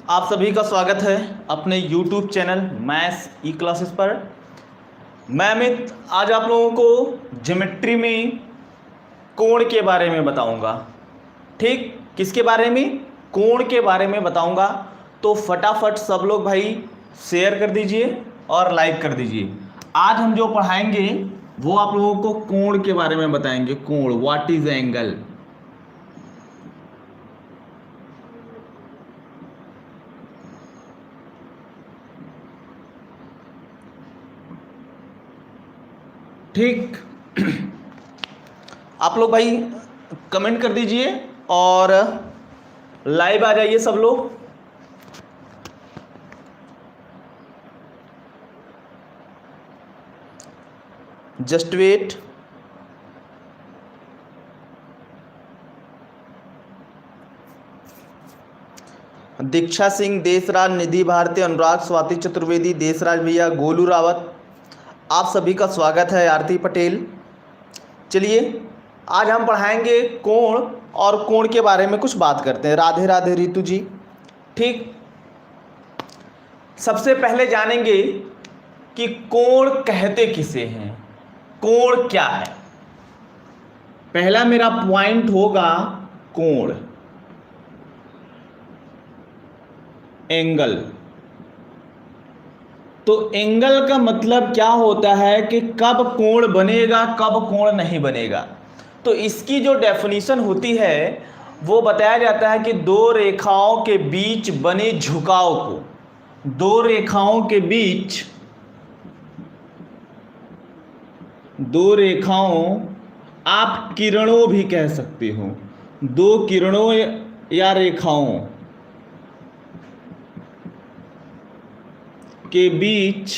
आप सभी का स्वागत है अपने YouTube चैनल मैथ्स ई क्लासेस पर। मैं अमित आज आप लोगों को ज्योमेट्री में कोण के बारे में बताऊंगा। ठीक, किसके बारे में? कोण के बारे में बताऊंगा। तो फटाफट सब लोग भाई शेयर कर दीजिए और लाइक कर दीजिए। आज हम जो पढ़ाएंगे वो आप लोगों को कोण के बारे में बताएंगे। कोण, व्हाट इज एंगल। ठीक, आप लोग भाई कमेंट कर दीजिए और लाइव आ जाइए सब लोग। Just wait. दीक्षा सिंह, देशराज, निधि भारती, अनुराग, स्वाति चतुर्वेदी, देशराज भैया, गोलू रावत, आप सभी का स्वागत है। आरती पटेल। चलिए आज हम पढ़ाएंगे कोण और कोण के बारे में कुछ बात करते हैं। राधे राधे रितु जी। ठीक, सबसे पहले जानेंगे कि कोण कहते किसे हैं, कोण क्या है। पहला मेरा पॉइंट होगा कोण, एंगल। तो एंगल का मतलब क्या होता है कि कब कोण बनेगा, कब कोण नहीं बनेगा। तो इसकी जो डेफिनेशन होती है वो बताया जाता है कि दो रेखाओं के बीच बने झुकाव को, दो रेखाओं के बीच, दो रेखाओं, आप किरणों भी कह सकते हो, दो किरणों या रेखाओं के बीच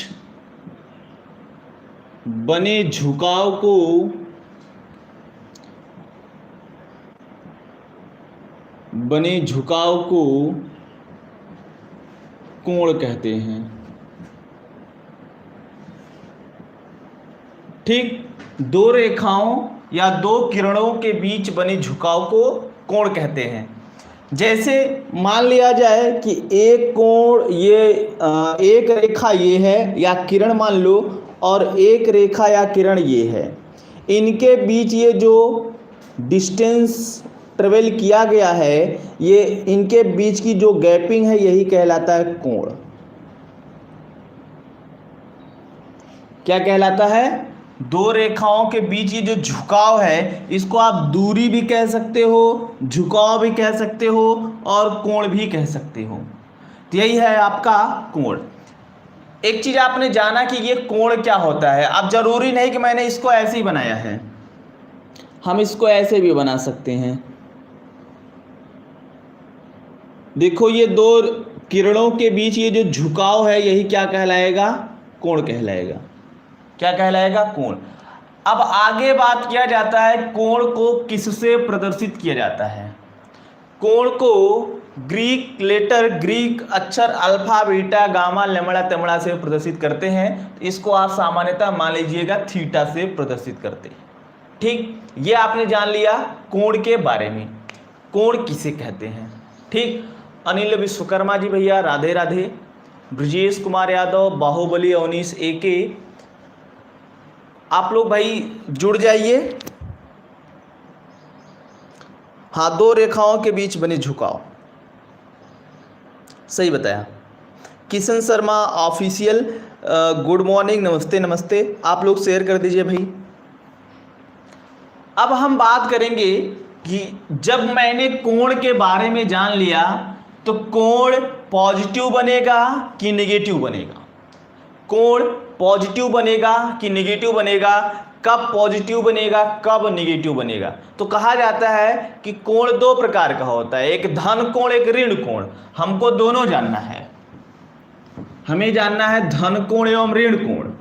बने झुकाव को कोण कहते हैं। ठीक, दो रेखाओं या दो किरणों के बीच बने झुकाव को कोण कहते हैं। जैसे मान लिया जाए कि एक कोण, ये एक रेखा ये है या किरण मान लो, और एक रेखा या किरण ये है, इनके बीच ये जो डिस्टेंस ट्रेवल किया गया है, ये इनके बीच की जो गैपिंग है यही कहलाता है कोण। क्या कहलाता है? दो रेखाओं के बीच ये जो झुकाव है इसको आप दूरी भी कह सकते हो, झुकाव भी कह सकते हो और कोण भी कह सकते हो। तो यही है आपका कोण। एक चीज आपने जाना कि ये कोण क्या होता है। अब जरूरी नहीं कि मैंने इसको ऐसे ही बनाया है, हम इसको ऐसे भी बना सकते हैं। देखो ये दो किरणों के बीच ये जो झुकाव है यही क्या कहलाएगा? कोण कहलाएगा। क्या कहलाएगा? कोण। अब आगे बात किया जाता है कोण को किससे प्रदर्शित किया जाता है। कोण को ग्रीक लेटर, ग्रीक अक्षर अल्फा, बीटा, गामा, लैम्बडा, तेम्बडा से प्रदर्शित करते हैं। तो इसको आप सामान्यतः मान लीजिएगा थीटा से प्रदर्शित करते हैं। ठीक, ये आपने जान लिया कोण के बारे में, कोण किसे कहते हैं। ठीक, अनिल विश्वकर्मा जी भैया राधे राधे, ब्रजेश कुमार यादव, बाहुबली अवनीश एके, आप लोग भाई जुड़ जाइए। हाँ, दो रेखाओं के बीच बने झुकाव, सही बताया। Kishan Sharma official, good morning, नमस्ते नमस्ते, आप लोग शेयर कर दीजिए भाई। अब हम बात करेंगे कि जब मैंने कोण के बारे में जान लिया तो कोण पॉजिटिव बनेगा कि नेगेटिव बनेगा, कोण पॉजिटिव बनेगा कि नेगेटिव बनेगा, कब पॉजिटिव बनेगा, कब नेगेटिव बनेगा। तो कहा जाता है कि कोण दो प्रकार का होता है, एक धन कोण, एक ऋण कोण। हमको दोनों जानना है, हमें जानना है धन कोण एवं ऋण कोण।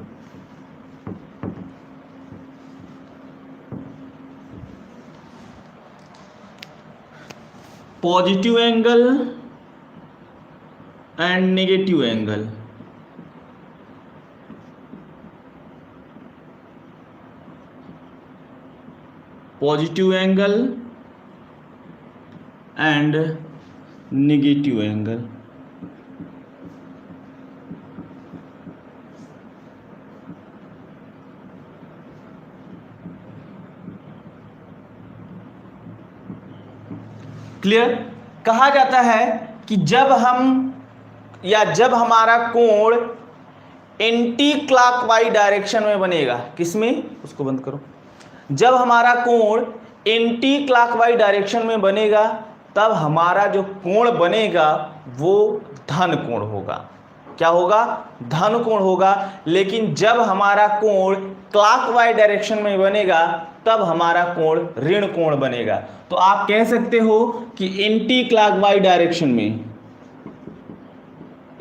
Positive angle and negative angle. Positive angle and negative angle, clear. कहा जाता है कि जब हमारा कोण एंटी क्लॉकवाइज डायरेक्शन में बनेगा, किसमें, उसको बंद करो, जब हमारा कोण एंटी क्लॉकवाइज डायरेक्शन में बनेगा तब हमारा जो कोण बनेगा वो धन कोण होगा। क्या होगा, धन कोण होगा। लेकिन जब हमारा कोण क्लॉकवाइज डायरेक्शन में बनेगा तब हमारा कोण ऋण कोण बनेगा। तो आप कह सकते हो कि एंटी क्लॉकवाइज डायरेक्शन में,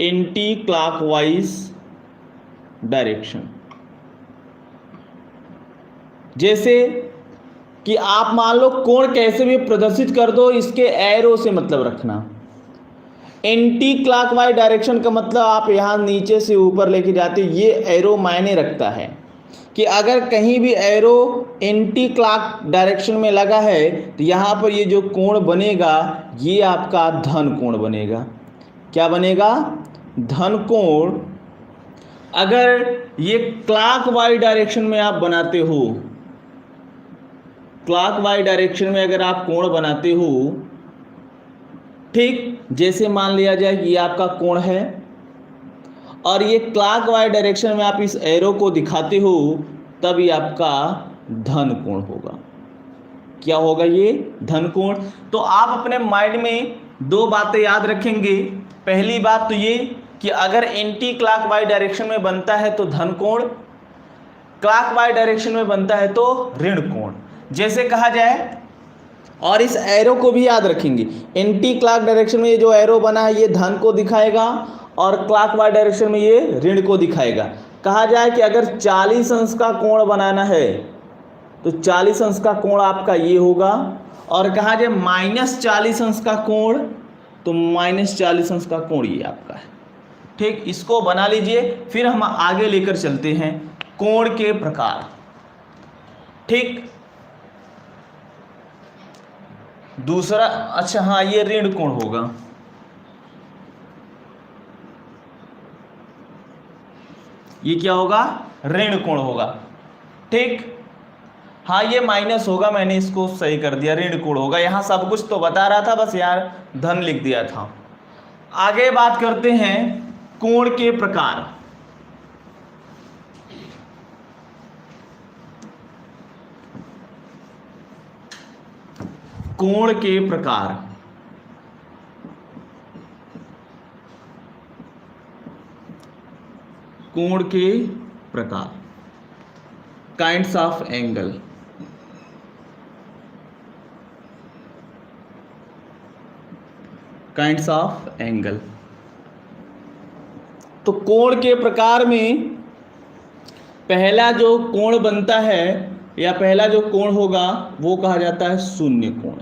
एंटी क्लॉकवाइज डायरेक्शन, जैसे कि आप मान लो कोण कैसे भी प्रदर्शित कर दो, इसके एरो से मतलब रखना। एंटी क्लॉकवाइज डायरेक्शन का मतलब आप यहाँ नीचे से ऊपर लेके जाते, ये एरो मायने रखता है कि अगर कहीं भी एरो एंटी क्लॉक डायरेक्शन में लगा है तो यहाँ पर ये जो कोण बनेगा ये आपका धन कोण बनेगा। क्या बनेगा, धन कोण। अगर ये क्लॉकवाइज डायरेक्शन में आप बनाते हो, क्लॉकवाइज डायरेक्शन में अगर आप कोण बनाते हो, ठीक, जैसे मान लिया जाए कि ये आपका कोण है और ये क्लॉकवाइज डायरेक्शन में आप इस एरो को दिखाते हो, तब ये आपका धन कोण होगा। क्या होगा, ये धन कोण। तो आप अपने माइंड में दो बातें याद रखेंगे। पहली बात तो ये कि अगर एंटी क्लॉकवाइज डायरेक्शन में बनता है तो धन कोण, क्लॉकवाइज डायरेक्शन में बनता है तो ऋण कोण, जैसे कहा जाए। और इस एरो को भी याद रखेंगे, एंटी क्लॉक डायरेक्शन में ये जो एरो बना है ये धन को दिखाएगा और क्लॉकवाइज डायरेक्शन में ये ऋण को दिखाएगा। कहा जाए कि अगर 40 अंश का कोण बनाना है तो 40 अंश का कोण आपका ये होगा, और कहा जाए -40 अंश का कोण तो -40 अंश का कोण ये आपका है। ठीक, इसको बना लीजिए। फिर हम आगे लेकर चलते हैं कोण के प्रकार। ठीक, दूसरा, अच्छा हाँ, ये ऋण कोण होगा। ये क्या होगा, ऋण कोण होगा। ठीक, हाँ ये माइनस होगा, मैंने इसको सही कर दिया, ऋण कोण होगा। यहाँ सब कुछ तो बता रहा था, बस यार धन लिख दिया था। आगे बात करते हैं कोण के प्रकार। कोण के प्रकार, कोण के प्रकार, kinds of angle. Kinds of angle. तो कोण के प्रकार में पहला जो कोण बनता है या पहला जो कोण होगा वो कहा जाता है शून्य कोण,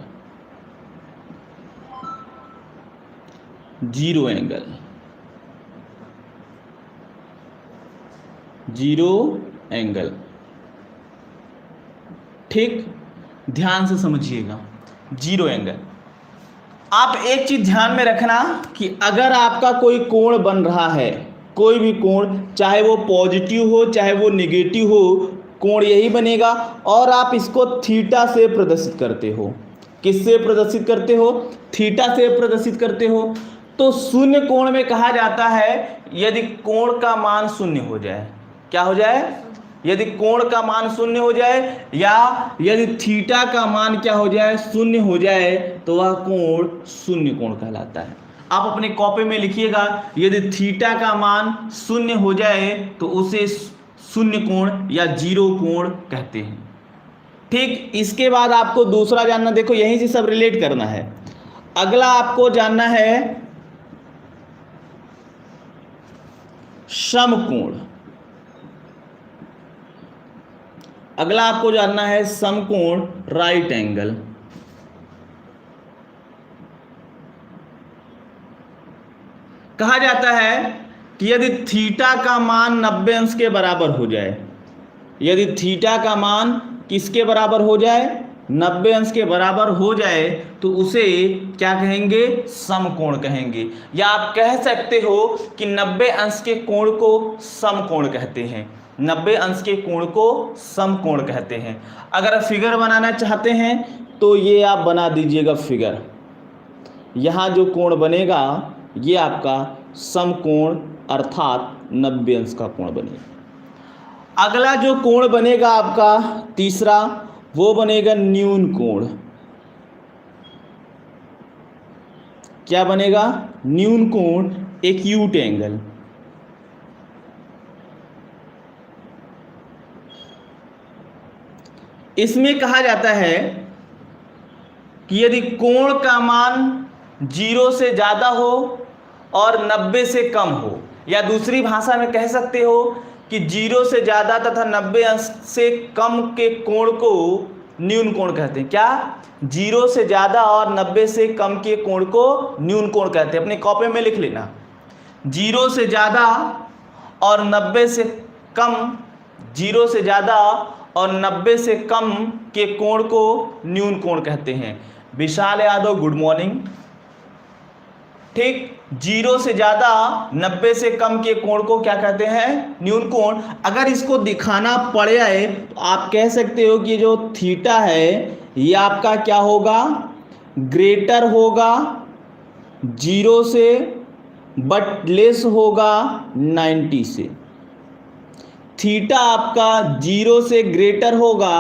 जीरो एंगल। Zero angle. ठीक, ध्यान से समझिएगा, जीरो एंगल। आप एक चीज ध्यान में रखना कि अगर आपका कोई कोण बन रहा है, कोई भी कोण, चाहे वो पॉजिटिव हो चाहे वो नेगेटिव हो, कोण यही बनेगा। और आप इसको थीटा से प्रदर्शित करते हो। किससे प्रदर्शित करते हो, थीटा से प्रदर्शित करते हो। तो शून्य कोण में कहा जाता है यदि कोण का मान शून्य हो जाए। क्या हो जाए, यदि कोण का मान शून्य हो जाए या यदि थीटा का मान क्या हो जाए, शून्य हो जाए, तो वह कोण शून्य कोण कहलाता है। आप अपने कॉपी में लिखिएगा, यदि थीटा का मान शून्य हो जाए तो उसे शून्य कोण या जीरो कोण कहते हैं। ठीक, इसके बाद आपको दूसरा जानना, देखो यहीं से सब रिलेट करना है। अगला आपको जानना है समकोण। अगला आपको जानना है समकोण, राइट एंगल। कहा जाता है कि यदि थीटा का मान 90 अंश के बराबर हो जाए, यदि थीटा का मान किसके बराबर हो जाए, 90 अंश के बराबर हो जाए, तो उसे क्या कहेंगे, समकोण कहेंगे। या आप कह सकते हो कि 90 अंश के कोण को समकोण कहते हैं। 90 अंश के कोण को समकोण कहते हैं। अगर फिगर बनाना चाहते हैं तो ये आप बना दीजिएगा फिगर। यहाँ जो कोण बनेगा ये आपका समकोण अर्थात 90 अंश का कोण बनेगा। अगला जो कोण बनेगा आपका तीसरा, वो बनेगा न्यून कोण। क्या बनेगा? न्यून कोण, एक्यूट एंगल। इसमें कहा जाता है कि यदि कोण का मान 0 से ज़्यादा हो और 90 से कम हो, या दूसरी भाषा में कह सकते हो कि 0 से ज़्यादा तथा 90 अंश से कम के कोण को न्यून कोण कहते हैं। क्या? 0 से ज़्यादा और 90 से कम के कोण को न्यून कोण कहते हैं। अपनी कॉपी में लिख लेना, 0 से ज़्यादा और 90 से कम, 0 से ज़्यादा और 90 से कम के कोण को न्यून कोण कहते हैं। विशाल यादव, गुड मॉर्निंग। ठीक, 0 से ज़्यादा 90 से कम के कोण को क्या कहते हैं? न्यून कोण। अगर इसको दिखाना पड़ जाए तो आप कह सकते हो कि जो थीटा है ये आपका क्या होगा? ग्रेटर होगा 0 से बट लेस होगा 90 से। थीटा आपका 0 से ग्रेटर होगा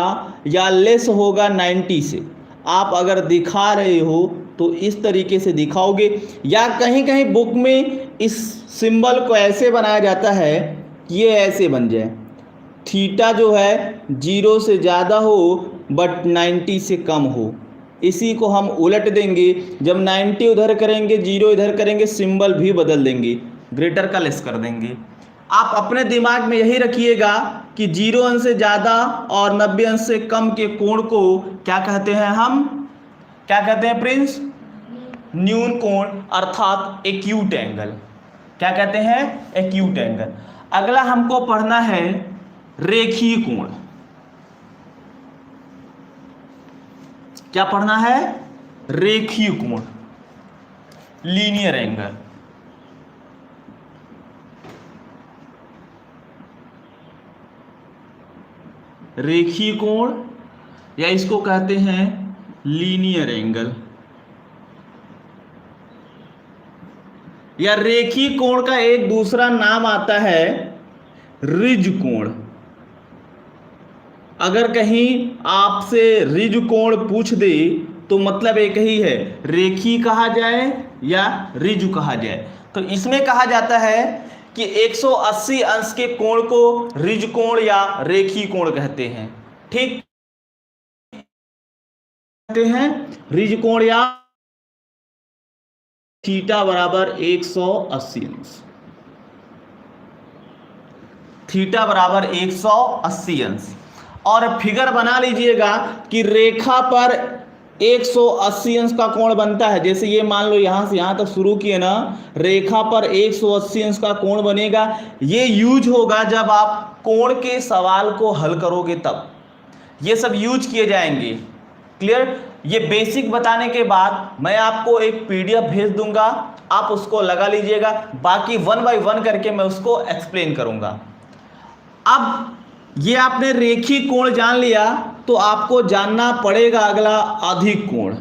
या लेस होगा 90 से। आप अगर दिखा रहे हो तो इस तरीके से दिखाओगे, या कहीं कहीं बुक में इस सिंबल को ऐसे बनाया जाता है कि ये ऐसे बन जाए, थीटा जो है 0 से ज़्यादा हो बट 90 से कम हो। इसी को हम उलट देंगे, जब 90 उधर करेंगे 0 इधर करेंगे, सिंबल भी बदल देंगे, ग्रेटर का लेस कर देंगे। आप अपने दिमाग में यही रखिएगा कि 0 अंश से ज़्यादा और 90 अंश से कम के कोण को क्या कहते हैं? हम क्या कहते हैं प्रिंस? न्यून कोण अर्थात एक्यूट एंगल। क्या कहते हैं? Acute angle. अगला हमको पढ़ना है रेखीय कोण। क्या पढ़ना है? रेखीय कोण, लीनियर एंगल। रेखीय कोण या इसको कहते हैं लीनियर एंगल, या रेखीय कोण का एक दूसरा नाम आता है रिज कोण। अगर कहीं आपसे रिज कोण पूछ दे तो मतलब एक ही है, रेखीय कहा जाए या रिज कहा जाए। तो इसमें कहा जाता है कि 180 अंश के कोण को रिज कोण या रेखीय कोण कहते हैं। ठीक, कहते हैं रिज कोण या थीटा बराबर 180 अंश। थीटा बराबर 180 अंश। और फिगर बना लीजिएगा कि रेखा पर 180 अंश का कोण बनता है। जैसे ये मान लो यहां से यहां तक शुरू किए ना, रेखा पर 180 अंश का कोण बनेगा। ये यूज होगा जब आप कोण के सवाल को हल करोगे, तब ये सब यूज किए जाएंगे। क्लियर? ये बेसिक बताने के बाद मैं आपको एक पीडीएफ भेज दूंगा, आप उसको लगा लीजिएगा। बाकी 1 बाय 1 करके मैं उसको एक्सप्लेन करूंगा। अब ये आपने रेखीय कोण जान लिया तो आपको जानना पड़ेगा अगला अधिक कोण।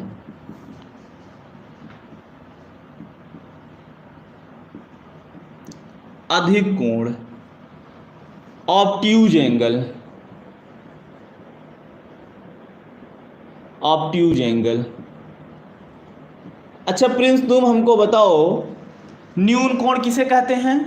अधिक कोण, ऑब्ट्यूज एंगल। Obtuse angle. अच्छा प्रिंस, तुम हमको बताओ न्यून कोण किसे कहते हैं?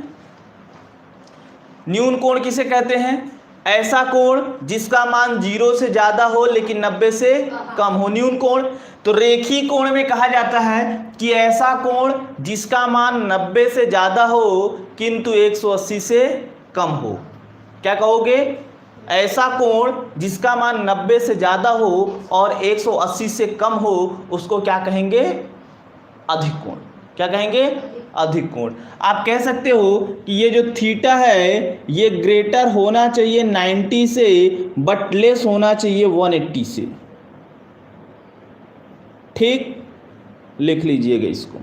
न्यून कोण किसे कहते हैं? ऐसा कोण जिसका मान 0 से ज़्यादा हो लेकिन 90 से कम हो, न्यून कोण। तो रेखीय कोण में कहा जाता है कि ऐसा कोण जिसका मान 90 से ज़्यादा हो किंतु 180 से कम हो। क्या कहोगे? ऐसा कोण जिसका मान 90 से ज़्यादा हो और 180 से कम हो, उसको क्या कहेंगे? अधिक कोण। क्या कहेंगे? अधिक कोण। आप कह सकते हो कि ये जो थीटा है ये ग्रेटर होना चाहिए 90 से बट लेस होना चाहिए 180 से। ठीक, लिख लीजिएगा इसको।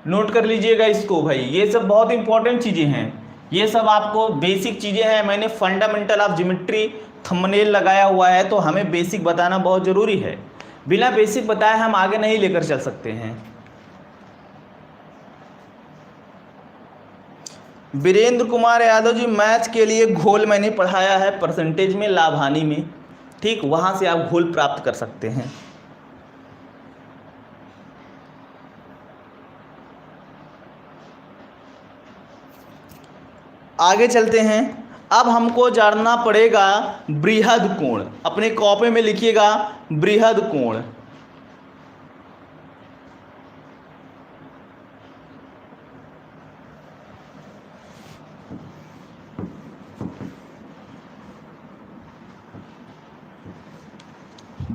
नोट कर लीजिएगा इसको भाई, ये सब बहुत इंपॉर्टेंट चीज़ें हैं। ये सब आपको बेसिक चीज़ें हैं, मैंने फंडामेंटल ऑफ ज्योमेट्री थंबनेल लगाया हुआ है तो हमें बेसिक बताना बहुत ज़रूरी है। बिना बेसिक बताए हम आगे नहीं लेकर चल सकते हैं। वीरेंद्र कुमार यादव जी, मैथ के लिए घोल मैंने पढ़ाया है परसेंटेज में, लाभ हानि में, ठीक, वहाँ से आप घोल प्राप्त कर सकते हैं। आगे चलते हैं। अब हमको जानना पड़ेगा बृहद कोण। अपने कॉपी में लिखिएगा बृहद कोण।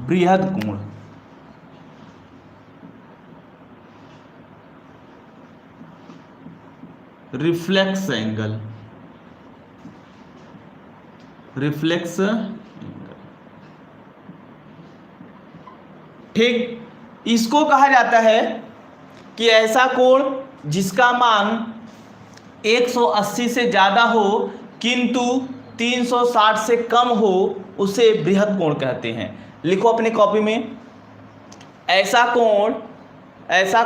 बृहद कोण, रिफ्लेक्स एंगल, रिफ्लेक्स एंगल, ठीक। इसको कहा जाता है कि ऐसा कोण जिसका मान 180 से ज़्यादा हो किंतु 360 से कम हो, उसे बृहद कोण कहते हैं। लिखो अपने कॉपी में, ऐसा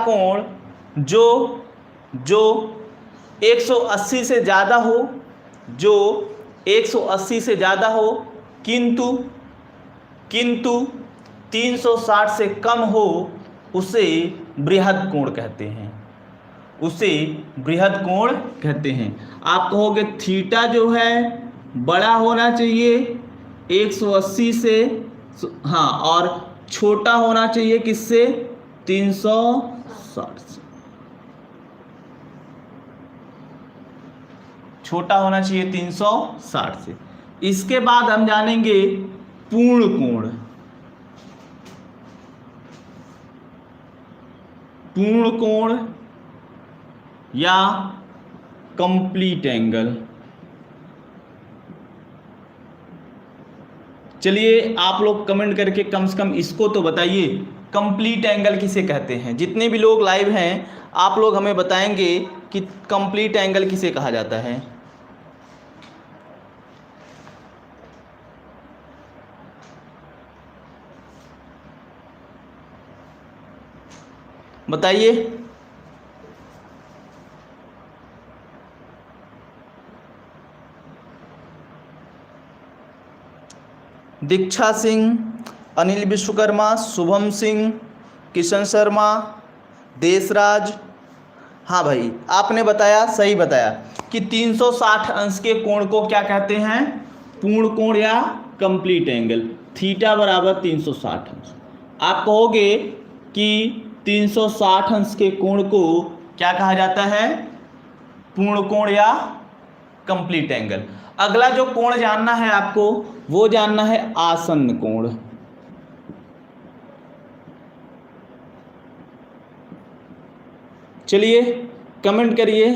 कोण जो 180 से ज़्यादा हो, जो 180 से ज़्यादा हो किंतु 360 से कम हो, उसे बृहद कोण कहते हैं, उसे बृहद कोण कहते हैं। आप कहोगे थीटा जो है बड़ा होना चाहिए 180 से, हाँ, और छोटा होना चाहिए किससे, 360 से, छोटा होना चाहिए 360 से। इसके बाद हम जानेंगे पूर्ण कोण। पूर्ण कोण या कंप्लीट एंगल। चलिए आप लोग कमेंट करके कम से कम इसको तो बताइए, कंप्लीट एंगल किसे कहते हैं। जितने भी लोग लाइव हैं आप लोग हमें बताएंगे कि कंप्लीट एंगल किसे कहा जाता है। बताइए। दीक्षा सिंह, अनिल विश्वकर्मा, शुभम सिंह, किशन शर्मा, देशराज। हाँ भाई, आपने बताया, सही बताया कि 360 अंश के कोण को क्या कहते हैं, पूर्ण कोण या कंप्लीट एंगल। थीटा बराबर 360 अंश। आप कहोगे कि 360 अंश के कोण को क्या कहा जाता है, पूर्ण कोण या कंप्लीट एंगल। अगला जो कोण जानना है आपको, वो जानना है आसन्न कोण। चलिए कमेंट करिए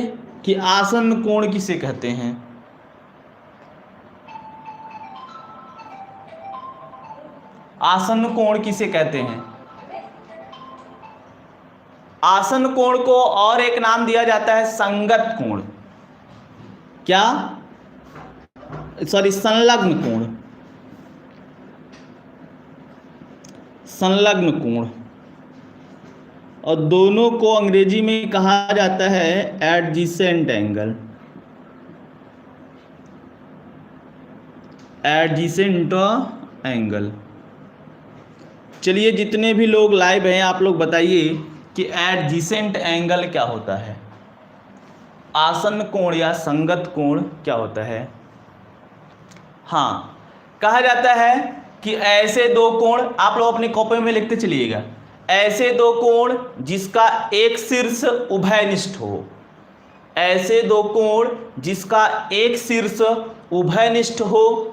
कि आसन्न कोण किसे कहते हैं। आसन्न कोण किसे कहते हैं। आसन्न कोण को और एक नाम दिया जाता है संगत कोण। क्या, सॉरी, संलग्न कोण। संलग्न कोण, और दोनों को अंग्रेजी में कहा जाता है एडजेसेंट एंगल। Adjacent angle. चलिए जितने भी लोग लाइव हैं आप लोग बताइए कि एडजेसेंट एंगल क्या होता है, आसन्न कोण या संगत कोण क्या होता है। हाँ, कहा जाता है कि ऐसे दो कोण, आप लोग अपनी कॉपी में लिखते चलिएगा, ऐसे दो कोण जिसका एक शीर्ष उभयनिष्ठ हो। ऐसे दो कोण जिसका एक शीर्ष उभयनिष्ठ हो।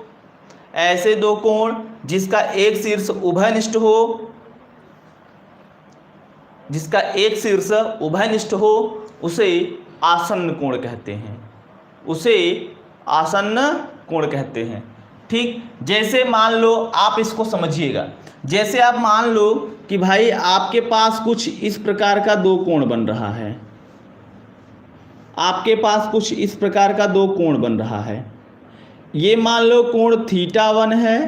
ऐसे दो कोण जिसका एक शीर्ष उभयनिष्ठ हो, जिसका एक शीर्ष उभयनिष्ठ हो, उसे आसन्न कोण कहते हैं, उसे आसन्न कोण कहते हैं। ठीक, जैसे मान लो, आप इसको समझिएगा, जैसे आप मान लो कि भाई आपके पास कुछ इस प्रकार का दो कोण बन रहा है, आपके पास कुछ इस प्रकार का दो कोण बन रहा है। ये मान लो कोण θ1 है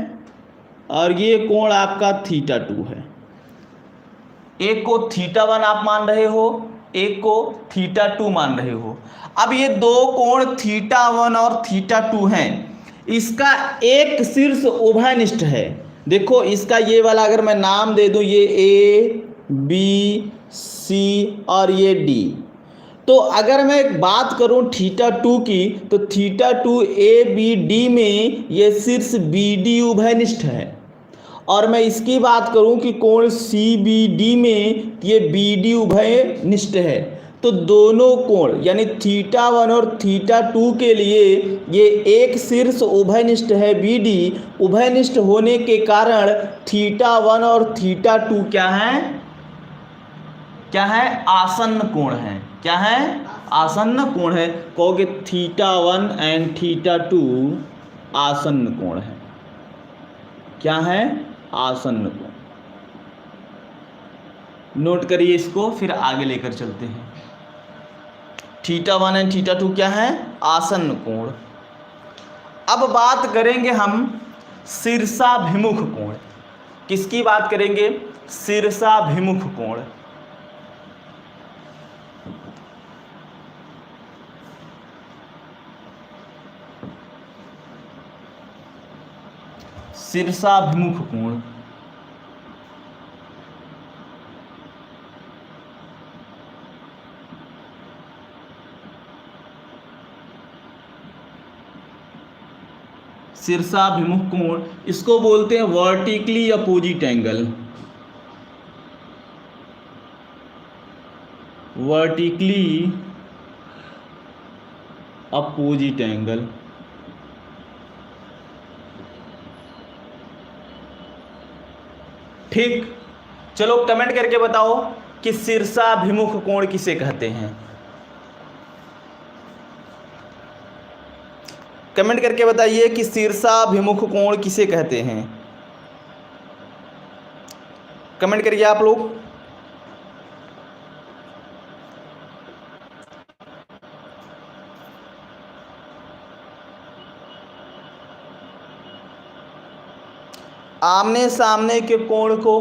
और ये कोण आपका θ2 है। एक को θ1 आप मान रहे हो, एक को θ2 मान रहे हो। अब ये दो कोण θ1 और θ2 हैं, इसका एक शीर्ष उभयनिष्ठ है। देखो इसका ये वाला अगर मैं नाम दे दूं, ये ए बी सी और ये डी, तो अगर मैं बात करूं θ2 की, तो θ2 ए बी डी में ये शीर्ष बी डी उभयनिष्ठ है। और मैं इसकी बात करूं कि कोण सी बी डी में ये बी डी उभयनिष्ठ है। तो दोनों कोण यानी θ1 और θ2 के लिए ये एक शीर्ष उभयनिष्ठ है बी डी। उभयनिष्ठ होने के कारण θ1 और θ2 क्या है, क्या है, आसन्न कोण है। क्या है, आसन्न कोण है। कहोगे θ1 एंड θ2 आसन्न कोण है। क्या है, आसन्न कोण। नोट करिए इसको, फिर आगे लेकर चलते हैं। θ1 एंड θ2 क्या है, आसन्न कोण। अब बात करेंगे हम शीर्षाभिमुख कोण। किसकी बात करेंगे, शीर्षाभिमुख कोण। शीर्षाभिमुख कोण। शीर्षाभिमुख कोण, इसको बोलते हैं vertically opposite angle. Vertically opposite angle. ठीक, चलो कमेंट करके बताओ कि शीर्षाभिमुख कोण किसे कहते हैं। कमेंट करके बताइए कि शीर्षाभिमुख कोण किसे कहते हैं। कमेंट करिए आप लोग। आमने सामने के कोण को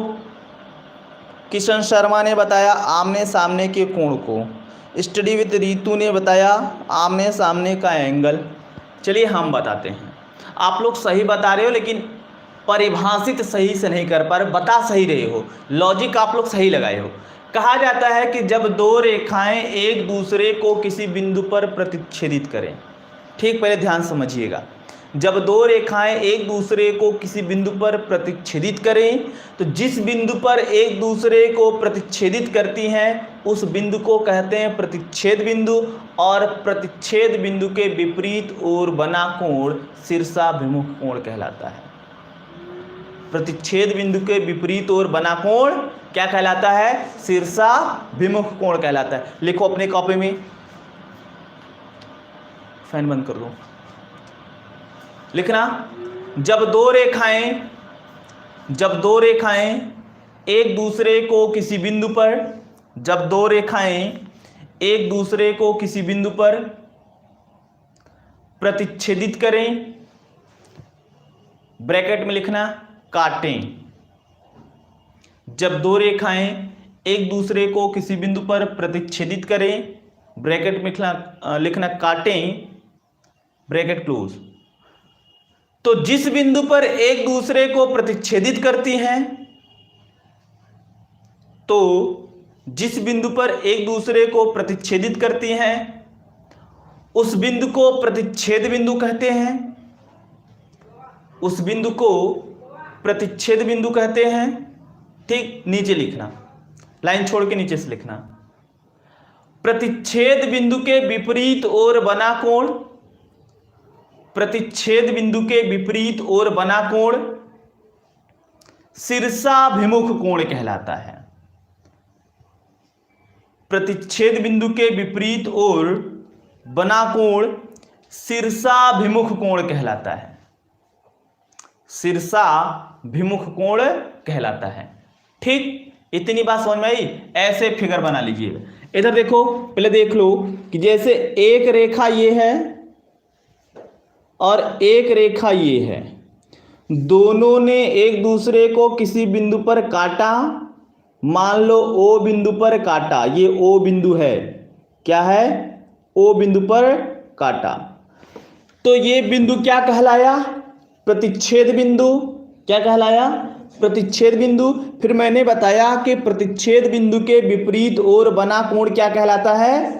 किशन शर्मा ने बताया, आमने सामने के कोण को। स्टडी विद रीतू ने बताया आमने सामने का एंगल। चलिए हम बताते हैं। आप लोग सही बता रहे हो लेकिन परिभाषित सही से नहीं कर पा रहे, बता सही रहे हो, लॉजिक आप लोग सही लगाए हो। कहा जाता है कि जब दो रेखाएं एक दूसरे को किसी बिंदु पर प्रतिच्छेदित करें। ठीक, पहले ध्यान समझिएगा। जब दो रेखाएं एक दूसरे को किसी बिंदु पर प्रतिच्छेदित करें, तो जिस बिंदु पर एक दूसरे को प्रतिच्छेदित करती हैं उस बिंदु को कहते हैं प्रतिच्छेद बिंदु, और प्रतिच्छेद बिंदु के विपरीत ओर बना कोण शीर्षाभिमुख कोण कहलाता है। प्रतिच्छेद बिंदु के विपरीत ओर बना कोण क्या कहलाता है, शीर्षाभिमुख कोण कहलाता है। लिखो अपने कॉपी में, फैन बंद कर दो। लिखना, जब दो रेखाएं एक दूसरे को किसी बिंदु पर, जब दो रेखाएं एक दूसरे को किसी बिंदु पर प्रतिच्छेदित करें, ब्रैकेट में लिखना काटें। जब दो रेखाएं एक दूसरे को किसी बिंदु पर प्रतिच्छेदित करें, ब्रैकेट में लिखना काटें, ब्रैकेट क्लोज। तो जिस बिंदु पर एक दूसरे को प्रतिच्छेदित करती हैं, तो जिस बिंदु पर एक दूसरे को प्रतिच्छेदित करती हैं उस बिंदु को प्रतिच्छेद बिंदु कहते हैं। उस बिंदु को प्रतिच्छेद बिंदु कहते हैं। ठीक, नीचे लिखना, लाइन छोड़ के नीचे से लिखना। प्रतिच्छेद बिंदु के विपरीत ओर बना कोण, प्रतिच्छेद बिंदु के विपरीत ओर बना कोण शीर्षाभिमुख कोण कहलाता है। प्रतिच्छेद बिंदु के विपरीत ओर बना कोण शीर्षाभिमुख कोण कहलाता है। शीर्षाभिमुख कोण कहलाता है। ठीक, इतनी बात समझ में आई। ऐसे फिगर बना लीजिए। इधर देखो, पहले देख लो कि जैसे एक रेखा ये है और एक रेखा ये है, दोनों ने एक दूसरे को किसी बिंदु पर काटा, मान लो ओ बिंदु पर काटा, ये ओ बिंदु है, क्या है, ओ बिंदु पर काटा, तो ये बिंदु क्या कहलाया, प्रतिच्छेद बिंदु। क्या कहलाया, प्रतिच्छेद बिंदु। फिर मैंने बताया कि प्रतिच्छेद बिंदु के विपरीत ओर बना कोण क्या कहलाता है।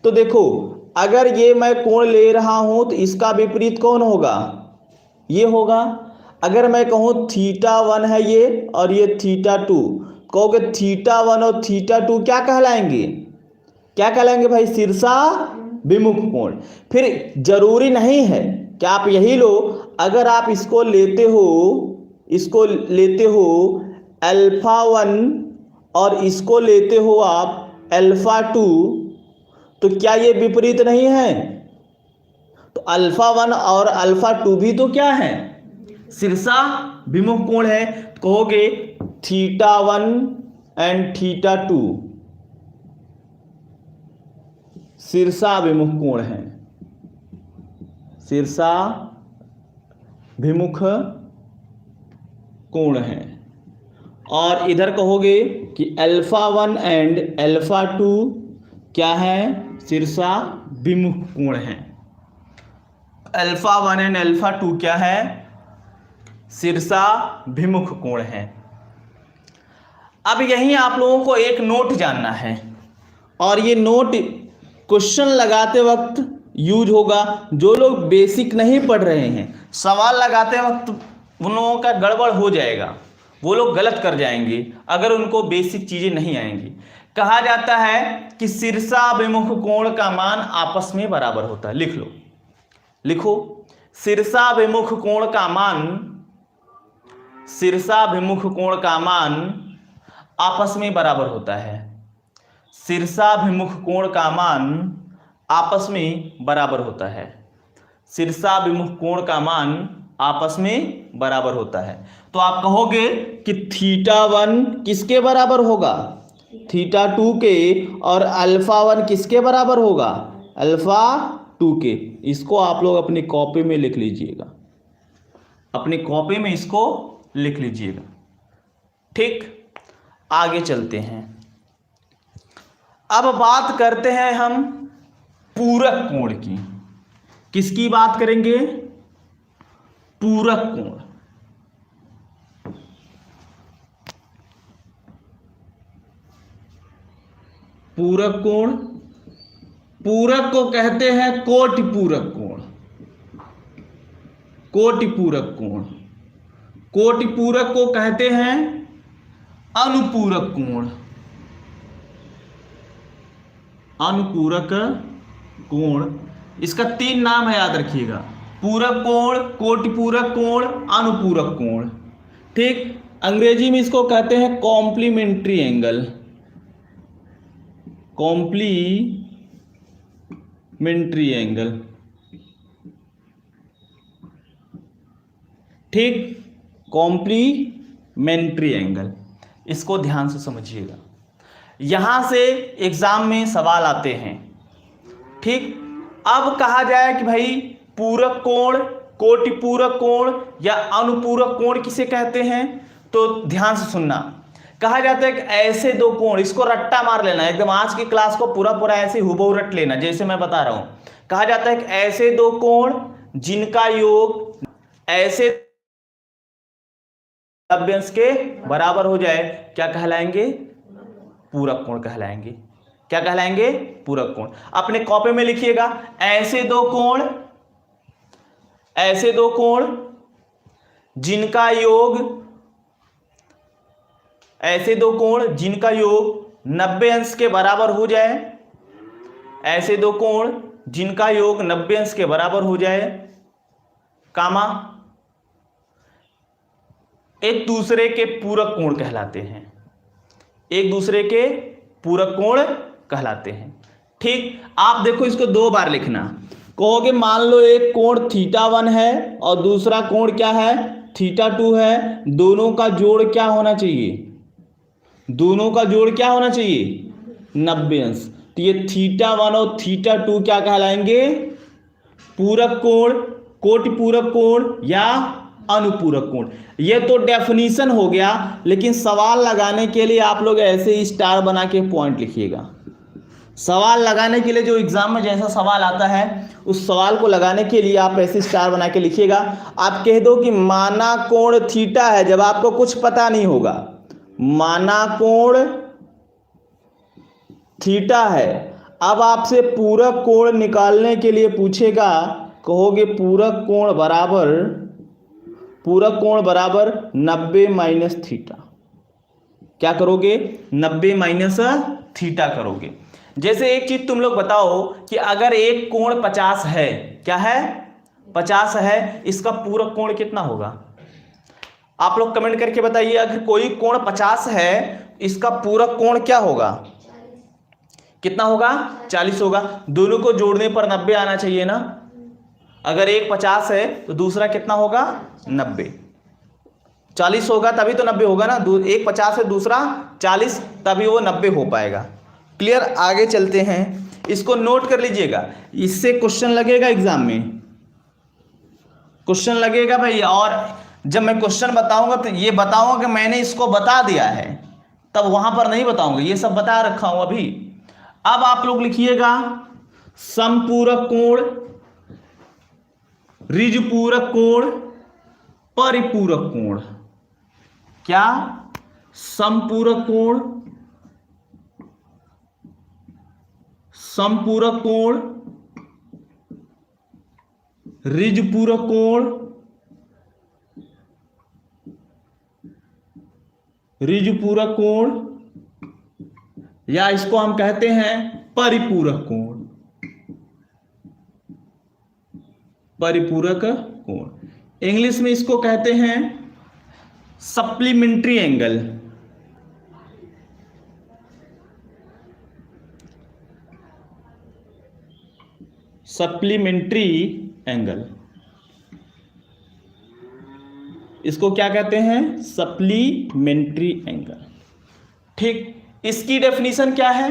तो देखो, अगर ये मैं कोण ले रहा हूं तो इसका विपरीत कौन होगा, ये होगा। अगर मैं कहूं θ1 है ये और ये θ2, कहोगे θ1 और θ2 क्या कहलाएंगे, क्या कहलाएंगे भाई, शीर्षा विमुख कोण। फिर जरूरी नहीं है कि आप यही लो, अगर आप इसको लेते हो α1 और इसको लेते हो आप α2, तो क्या ये विपरीत नहीं है, तो α1 और α2 भी तो क्या है, शीर्षा विमुख कोण है। कहोगे θ1 एंड θ2 शीर्षा विमुख कोण है, शीर्षा विमुख कोण है। और इधर कहोगे कि α1 एंड α2 क्या है, शीर्षा विमुख कोण है। α1 एंड α2 क्या है, शीर्षा विमुख कोण है। अब यहीं आप लोगों को एक नोट जानना है, और ये नोट क्वेश्चन लगाते वक्त यूज होगा। जो लोग बेसिक नहीं पढ़ रहे हैं, सवाल लगाते वक्त उन लोगों का गड़बड़ हो जाएगा, वो लोग गलत कर जाएंगे अगर उनको बेसिक चीजें नहीं आएंगी। कहा जाता है कि शीर्षा विमुख कोण का मान आपस में बराबर होता है। लिख लो, लिखो, शीर्षा विमुख कोण का मान, शीर्षा विमुख कोण का मान आपस में बराबर होता है। शीर्षा विमुख कोण का मान आपस में बराबर होता है। शीर्षा विमुख कोण का मान आपस में बराबर होता है। तो आप कहोगे कि θ1 किसके बराबर होगा, θ2 के, और α1 किसके बराबर होगा, α2 के। इसको आप लोग अपनी कॉपी में लिख लीजिएगा, अपनी कॉपी में इसको लिख लीजिएगा। ठीक, आगे चलते हैं। अब बात करते हैं हम पूरक कोण की। किसकी बात करेंगे, पूरक कोण। पूरक कोण, पूरक को कहते हैं कोटि पूरक कोण, कोटि पूरक कोण। कोटि पूरक को कहते हैं अनुपूरक कोण, अनुपूरक कोण। इसका 3 नाम है, याद रखिएगा, पूरक कोण, कोटि पूरक कोण, अनुपूरक कोण। ठीक, अंग्रेजी में इसको कहते हैं कॉम्प्लीमेंट्री एंगल, कॉम्प्लीमेंट्री एंगल। ठीक, कॉम्प्लीमेंट्री एंगल, इसको ध्यान से समझिएगा, यहां से एग्जाम में सवाल आते हैं। ठीक, अब कहा जाए कि भाई पूरक कोण, कोटि पूरक कोण या अनुपूरक कोण किसे कहते हैं, तो ध्यान से सुनना। कहा जाता है कि ऐसे दो कोण, इसको रट्टा मार लेना, एकदम आज की क्लास को पूरा पूरा ऐसे हुबहू रट लेना जैसे मैं बता रहा हूं। कहा जाता है कि ऐसे दो कोण जिनका योग ऐसे 90 अंश के बराबर हो जाए, क्या कहलाएंगे, पूरक कोण कहलाएंगे। क्या कहलाएंगे, पूरक कोण। अपने कॉपी में लिखिएगा, ऐसे दो कोण, ऐसे दो कोण जिनका योग, ऐसे दो कोण जिनका योग 90 अंश के बराबर हो जाए, ऐसे दो कोण जिनका योग 90 अंश के बराबर हो जाए, कामा एक दूसरे के पूरक कोण कहलाते हैं, एक दूसरे के पूरक कोण कहलाते हैं। ठीक, आप देखो, इसको 2 बार लिखना। कहोगे मान लो एक कोण θ1 है और दूसरा कोण क्या है, θ2 है, दोनों का जोड़ क्या होना चाहिए, दोनों का जोड़ क्या होना चाहिए, 90 अंश। तो ये θ1 और θ2 क्या कहलाएंगे, पूरक कोण। कोटि पूरक कोण या अनुपूरक कोण। ये तो डेफिनेशन हो गया, लेकिन सवाल लगाने के लिए आप लोग ऐसे ही स्टार बना के पॉइंट लिखिएगा। सवाल लगाने के लिए जो एग्जाम में जैसा सवाल आता है उस सवाल को लगाने के लिए आप ऐसे स्टार बना के लिखिएगा। आप कह दो कि माना कोण थीटा है, जब आपको कुछ पता नहीं होगा, माना कोण थीटा है। अब आपसे पूरक कोण निकालने के लिए पूछेगा, कहोगे पूरक कोण बराबर 90 माइनस थीटा। क्या करोगे? 90 माइनस थीटा करोगे। जैसे एक चीज तुम लोग बताओ कि अगर एक कोण 50 है, क्या है? 50 है, इसका पूरक कोण कितना होगा? आप लोग कमेंट करके बताइए। अगर कोई कोण 50 है, इसका पूरक कोण क्या होगा? कितना होगा? 40 होगा। दोनों को जोड़ने पर 90 आना चाहिए ना। अगर एक 50 है तो दूसरा कितना होगा? 90। 40 होगा तभी तो 90 होगा ना। एक 50 है, दूसरा 40, तभी वो 90 हो पाएगा। क्लियर? आगे चलते हैं, इसको नोट कर लीजिएगा, इससे क्वेश्चन लगेगा एग्जाम में, क्वेश्चन लगेगा भाई। और जब मैं क्वेश्चन बताऊंगा तो ये बताऊंगा कि मैंने इसको बता दिया है, तब वहां पर नहीं बताऊंगा, ये सब बता रखा हूं अभी। अब आप लोग लिखिएगा समपूरक कोण, ऋजपूरक कोण, परिपूरक कोण। क्या? समपूरक कोण, समपूरक कोण, ऋजपूरक कोण, ऋजपूरक कोण, या इसको हम कहते हैं परिपूरक कोण, परिपूरक कोण। इंग्लिश में इसको कहते हैं सप्लीमेंट्री एंगल। सप्लीमेंट्री एंगल, इसको क्या कहते हैं? Supplementary angle. ठीक, इसकी डेफिनेशन क्या है?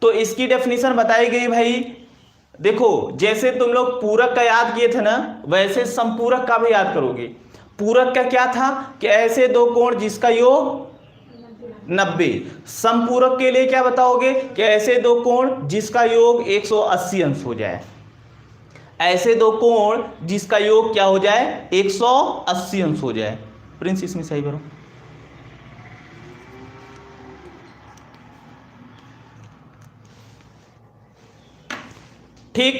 तो इसकी डेफिनेशन बताई गई भाई। देखो, जैसे तुम लोग पूरक का याद किए थे ना, वैसे समपूरक का भी याद करोगे। पूरक का क्या था कि ऐसे दो कोण जिसका योग 90। समपूरक के लिए क्या बताओगे कि ऐसे दो कोण जिसका योग 180 अंश हो जाए। ऐसे दो कोण जिसका योग क्या हो जाए? 180 अंश हो जाए। प्रिंस इसमें सही करो। ठीक,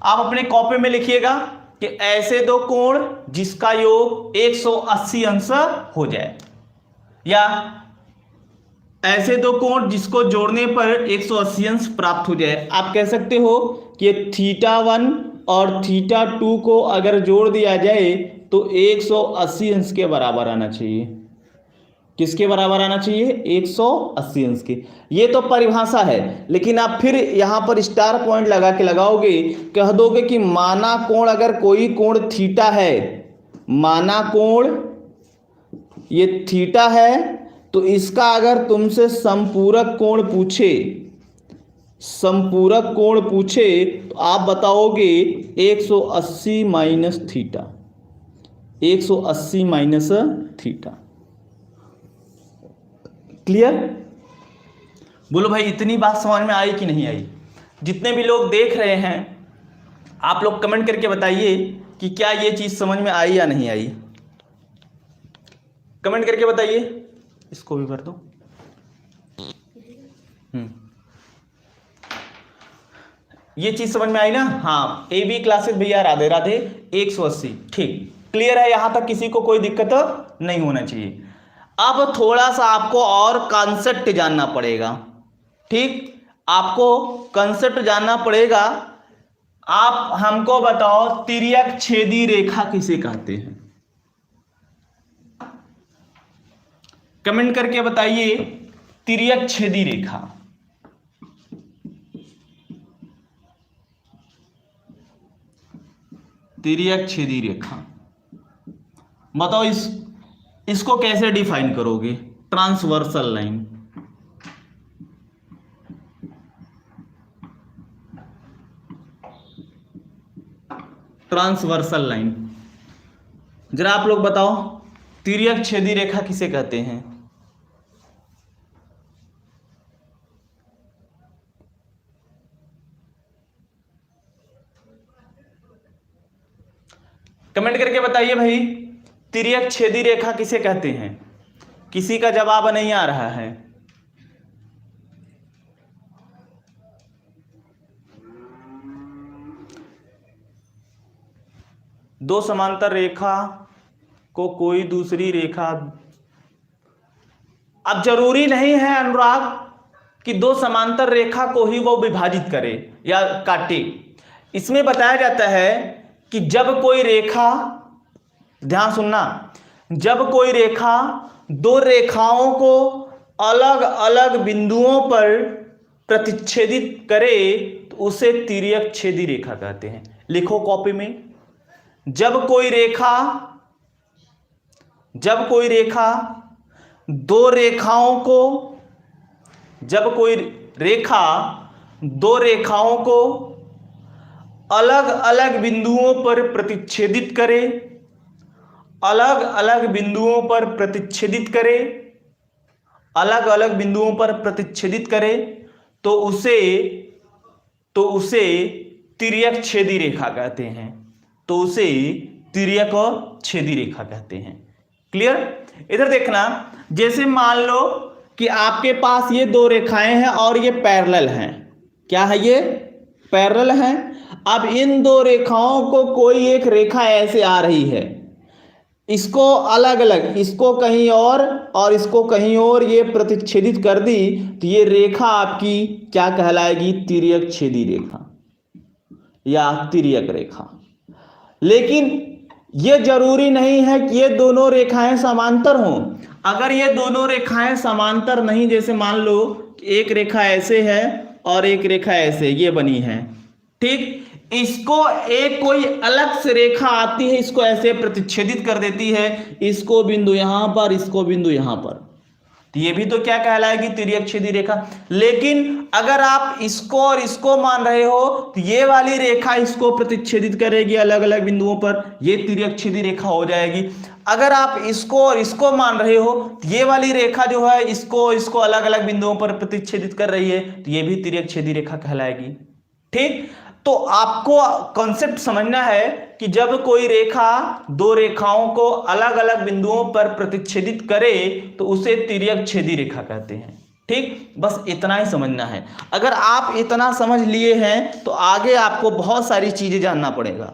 आप अपने कॉपी में लिखिएगा कि ऐसे दो कोण जिसका योग 180 अंश हो जाए, या ऐसे दो कोण जिसको जोड़ने पर 180 अंश प्राप्त हो जाए। आप कह सकते हो कि θ1 और θ2 को अगर जोड़ दिया जाए तो 180 अंश के बराबर आना चाहिए। किसके बराबर आना चाहिए? 180 अंश के। ये तो परिभाषा है, लेकिन आप फिर यहां पर स्टार पॉइंट लगा के लगाओगे, कह दोगे कि माना कोण, अगर कोई कोण थीटा है, माना कोण ये थीटा है, तो इसका अगर तुमसे समपूरक कोण पूछे, समपूरक कोण पूछे, तो आप बताओगे 180 minus theta, 180 minus theta. Clear? बोलो भाई, इतनी बात समझ में आई कि नहीं आई? जितने भी लोग देख रहे हैं, आप लोग कमेंट करके बताइए कि क्या ये चीज समझ में आई या नहीं आई। कमेंट करके बताइए। इसको भी कर दो। ये चीज समझ में आई ना? हाँ, AB क्लासेस भैया, राधे राधे। 180, ठीक, क्लियर है? यहां तक किसी को कोई दिक्कत नहीं होना चाहिए। अब थोड़ा सा आपको और कॉन्सेप्ट जानना पड़ेगा। ठीक, आपको कॉन्सेप्ट जानना पड़ेगा। आप हमको बताओ, तिर्यक छेदी रेखा किसे कहते हैं? कमेंट करके बताइए, तिर्यक छेदी रेखा। तिर्यक छेदी रेखा बताओ, इसको कैसे डिफाइन करोगे? Transversal line. Transversal line. जरा आप लोग बताओ, तिर्यक छेदी रेखा किसे कहते हैं? कमेंट करके बताइए भाई, तिर्यक छेदी रेखा किसे कहते हैं? किसी का जवाब नहीं आ रहा है। दो समांतर रेखा को कोई दूसरी रेखा, अब जरूरी नहीं है अनुराग कि दो समांतर रेखा को ही वो विभाजित करे या काटे। इसमें बताया जाता है कि जब कोई रेखा, ध्यान सुनना, जब कोई रेखा दो रेखाओं को अलग अलग बिंदुओं पर प्रतिच्छेदित करे तो उसे तिर्यक छेदी रेखा कहते हैं। लिखो कॉपी में, जब कोई रेखा दो रेखाओं को, जब कोई रेखा दो रेखाओं को अलग अलग बिंदुओं पर प्रतिच्छेदित करे, अलग अलग बिंदुओं पर प्रतिच्छेदित करे, अलग अलग बिंदुओं पर प्रतिच्छेदित करे तो उसे तिर्यक छेदी रेखा कहते हैं। तो उसे तिर्यक छेदी रेखा कहते हैं। क्लियर? इधर देखना, जैसे मान लो कि आपके पास ये दो रेखाएं हैं और ये पैरेलल हैं। क्या है? ये पैरेलल हैं। अब इन दो रेखाओं को कोई एक रेखा ऐसे आ रही है, इसको अलग अलग, इसको कहीं और इसको कहीं और ये प्रतिच्छेदित कर दी तो ये रेखा आपकी क्या कहलाएगी? तिर्यक छेदी रेखा या तिर्यक रेखा। लेकिन ये जरूरी नहीं है कि ये दोनों रेखाएं समांतर हों। अगर ये दोनों रेखाएं समांतर नहीं, जैसे मान लो एक रेखा ऐसे है और एक रेखा ऐसे, ये बनी है, ठीक, इसको एक कोई अलग से रेखा आती है, इसको ऐसे प्रतिच्छेदित कर देती है, इसको बिंदु यहां पर, इसको बिंदु यहां पर, तो ये भी तो क्या कहलाएगी? तिर्यक छेदी रेखा। लेकिन अगर आप इसको और इसको मान रहे हो तो ये वाली रेखा इसको प्रतिच्छेदित करेगी अलग अलग बिंदुओं पर, ये तिर्यक छेदी रेखा हो जाएगी। अगर आप इसको और इसको मान रहे हो तो ये वाली रेखा जो है इसको अलग अलग बिंदुओं पर प्रतिच्छेदित कर रही है, तो ये भी तिर्यक छेदी रेखा कहलाएगी। ठीक, तो आपको कॉन्सेप्ट समझना है कि जब कोई रेखा दो रेखाओं को अलग अलग बिंदुओं पर प्रतिच्छेदित करे तो उसे तिर्यक छेदी रेखा कहते हैं। ठीक, बस इतना ही समझना है। अगर आप इतना समझ लिए हैं तो आगे आपको बहुत सारी चीजें जानना पड़ेगा।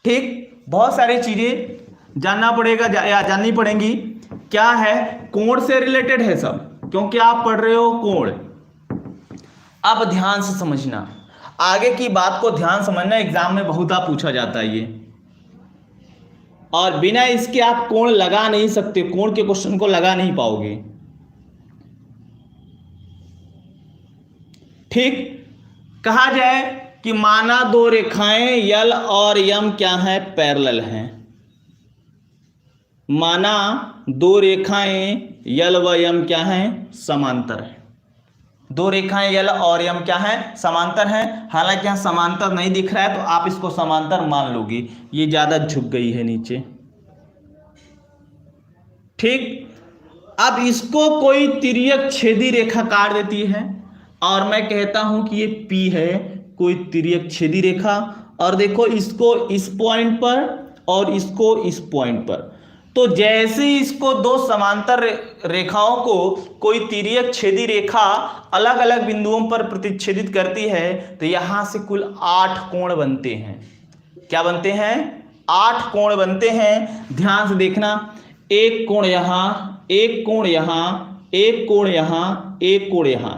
ठीक, बहुत सारी चीजें जानना पड़ेगा या जाननी पड़ेंगी। क्या है? कोण से रिलेटेड है सब, क्योंकि आप पढ़ रहे हो कोण। अब ध्यान से समझना, आगे की बात को ध्यान समझना, एग्जाम में बहुत पूछा जाता है ये, और बिना इसके आप कोण लगा नहीं सकते, कोण के क्वेश्चन को लगा नहीं पाओगे। ठीक, कहा जाए कि माना दो रेखाएं यल और यम क्या है? पैरेलल हैं। माना दो रेखाएं यल व यम क्या हैं? समांतर हैं। दो रेखाएं यल और यम क्या है? समांतर हैं। हालांकि यहां समांतर नहीं दिख रहा है तो आप इसको समांतर मान लोगे, ये ज्यादा झुक गई है नीचे। ठीक, अब इसको कोई तिर्यक छेदी रेखा काट देती है और मैं कहता हूं कि ये P है, कोई तिर्यक छेदी रेखा, और देखो इसको इस पॉइंट पर और इसको इस पॉइंट पर, तो जैसे इसको दो समांतर रेखाओं को कोई तिर्यक छेदी रेखा अलग अलग बिंदुओं पर प्रतिच्छेदित करती है तो यहां से कुल 8 कोण बनते हैं। क्या बनते हैं? 8 कोण बनते हैं। ध्यान से देखना, एक कोण यहां, एक कोण यहां, एक कोण यहां, एक कोण यहां,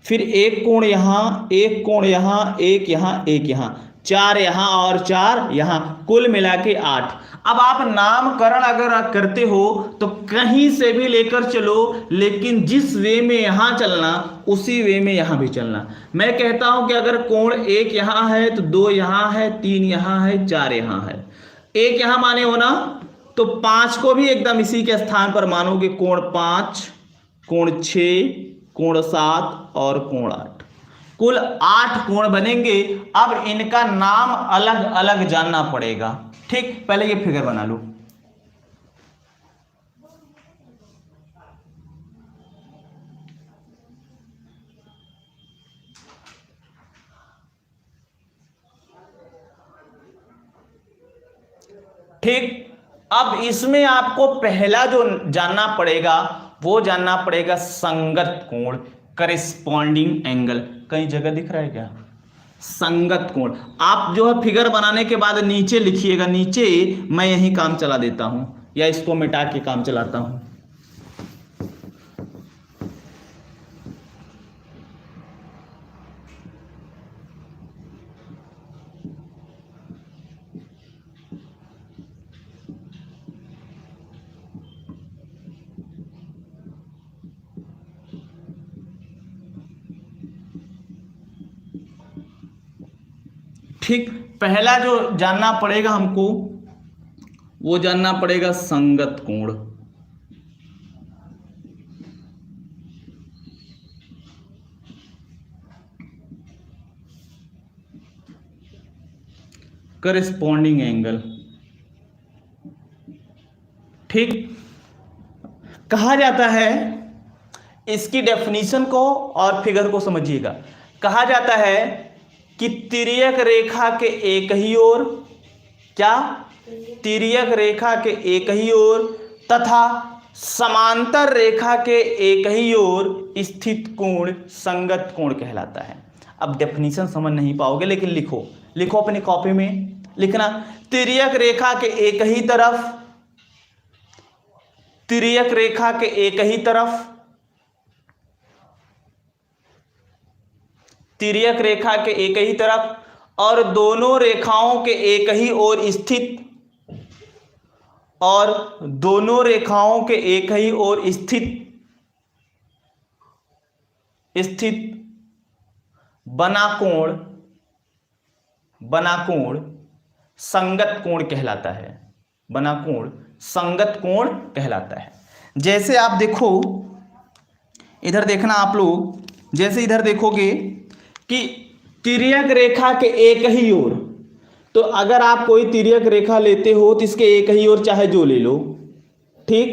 फिर एक कोण यहां, एक कोण यहां, एक यहां, एक यहां, 4 यहां और 4 यहां, कुल मिला के 8। अब आप नामकरण अगर करते हो तो कहीं से भी लेकर चलो, लेकिन जिस वे में यहां चलना उसी वे में यहां भी चलना। मैं कहता हूं कि अगर कोण 1 यहां है तो 2 यहां है, 3 यहां है, 4 यहां है, 1 यहां माने हो ना, तो 5 को भी एकदम इसी के स्थान पर मानोगे। कोण 5, कोण 6, कोण 7 और कोण 8, कुल 8 कोण बनेंगे। अब इनका नाम अलग अलग जानना पड़ेगा। ठीक, पहले ये फिगर बना लो। ठीक, अब इसमें आपको पहला जो जानना पड़ेगा वो जानना पड़ेगा संगत कोण, करेस्पॉन्डिंग एंगल। कई जगह दिख रहा है क्या? संगत कोण। आप जो है फिगर बनाने के बाद नीचे लिखिएगा, नीचे मैं यही काम चला देता हूं या इसको मिटा के काम चलाता हूं। ठीक, पहला जो जानना पड़ेगा हमको वो जानना पड़ेगा संगत कोण। Corresponding angle. ठीक, कहा जाता है, इसकी डेफिनेशन को और फिगर को समझिएगा। कहा जाता है कि तिर्यक रेखा के एक ही ओर, क्या? तिर्यक रेखा के एक ही ओर तथा समांतर रेखा के एक ही ओर स्थित कोण संगत कोण कहलाता है। अब डेफिनेशन समझ नहीं पाओगे, लेकिन लिखो लिखो अपनी कॉपी में लिखना। तिर्यक रेखा के एक ही तरफ, तिर्यक रेखा के एक ही तरफ, तिर्यक रेखा के एक ही तरफ और दोनों रेखाओं के एक ही ओर स्थित, और दोनों रेखाओं के एक ही ओर स्थित बना कोण, बना कोण संगत कोण कहलाता है। बना कोण संगत कोण कहलाता है। जैसे आप देखो, इधर देखना आप लोग, जैसे इधर देखोगे कि तिर्यक रेखा के एक ही ओर, तो अगर आप कोई तिर्यक रेखा लेते हो तो इसके एक ही ओर चाहे जो ले लो। ठीक,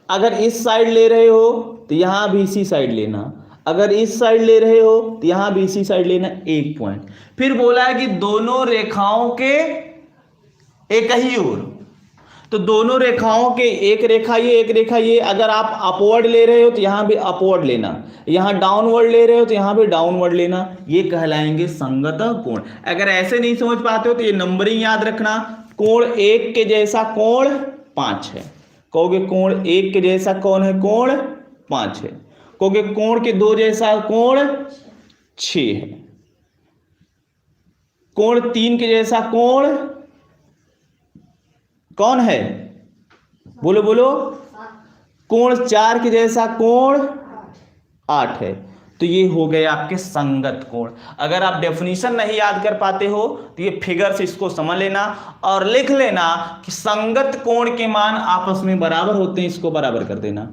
अगर इस साइड ले रहे हो तो यहां भी इसी साइड लेना, अगर इस साइड ले रहे हो तो यहां भी इसी साइड लेना, एक पॉइंट। फिर बोला है कि दोनों रेखाओं के एक ही ओर, तो दोनों रेखाओं के एक रेखा ये एक रेखा ये, अगर आप अपवर्ड ले रहे हो तो यहां भी अपवर्ड लेना, यहां डाउनवर्ड ले रहे हो तो यहां भी डाउनवर्ड लेना, ये कहलाएंगे संगत कोण। अगर ऐसे नहीं समझ पाते हो तो ये नंबरिंग याद रखना। कोण एक के जैसा कोण 5 है, कहोगे कोण एक के जैसा कौन है? कोण 5 है। कहोगे कोण के दो जैसा कोण 6 है। कोण 3 के जैसा कोण कौन है? बोलो बोलो। कोण 4 के जैसा कोण 8 है। तो ये हो गए आपके संगत कोण। अगर आप डेफिनेशन नहीं याद कर पाते हो तो ये फिगर से इसको समझ लेना और लिख लेना कि संगत कोण के मान आपस में बराबर होते हैं, इसको बराबर कर देना।